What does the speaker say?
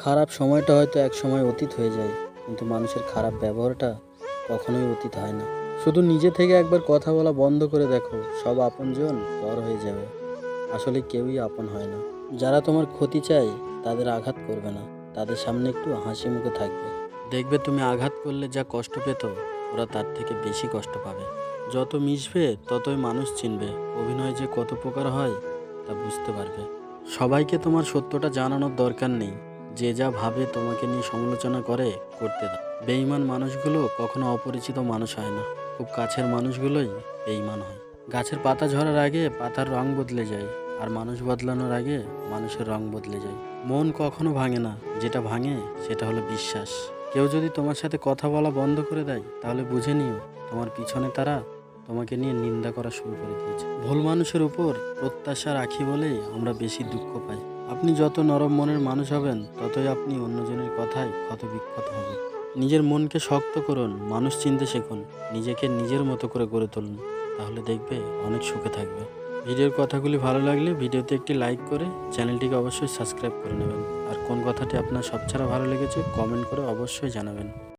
খারাপ সময়টা হয়তো এক সময় অতীত হয়ে যায়, কিন্তু মানুষের খারাপ ব্যবহারটা কখনোই অতীত হয় না। শুধু নিজে থেকে একবার কথা বলা বন্ধ করে দেখো, সব আপনজন পর হয়ে যাবে। আসলে কেউই আপন হয় না। যারা তোমার ক্ষতি চায় তাদের আঘাত করবে না, তাদের সামনে একটু হাসি মুখে থাকবে। দেখবে তুমি আঘাত করলে যা কষ্ট পেত, ওরা তার থেকে বেশি কষ্ট পাবে। যত মিশবে ততই মানুষ চিনবে, অভিনয় যে কত প্রকার হয় তা বুঝতে পারবে। সবাইকে তোমার সত্যটা জানানোর দরকার নেই। যে যা ভাবে তোমাকে নিয়ে সমালোচনা করতে দাও। বেঈমান মানুষগুলো কখনো অপরিচিত মানুষ হয় না, খুব কাছের মানুষগুলোই বেঈমান হয়। গাছের পাতা ঝরার আগে পাতার রং বদলে যায়, আর মানুষ বদলানোর আগে মানুষের রং বদলে যায়। মন কখনো ভাঙে না, যেটা ভাঙে সেটা হলো বিশ্বাস। কেউ যদি তোমার সাথে কথা বলা বন্ধ করে দেয়, তাহলে বুঝে নিও তোমার পিছনে তারা তোমাকে নিয়ে নিন্দা করা শুরু করে দিয়েছে। ভুল মানুষের উপর প্রত্যাশা রাখি বলেই আমরা বেশি দুঃখ পাই। আপনি যত নরম মনের মানুষ হবেন, ততই আপনি অন্যজনের কথায় ক্ষতবিক্ষত হবেন। নিজের মনকে শক্ত করুন, মানুষ চিনতে শিখুন, নিজেকে নিজের মতো করে গড়ে তুলুন, তাহলে দেখবে অনেক সুখে থাকবে। ভিডিওর কথাগুলি ভালো লাগলে ভিডিওতে একটি লাইক করে চ্যানেলটিকে অবশ্যই সাবস্ক্রাইব করে নেবেন। আর কোন কথাটি আপনার সবচেয়ে ভালো লেগেছে কমেন্ট করে অবশ্যই জানাবেন।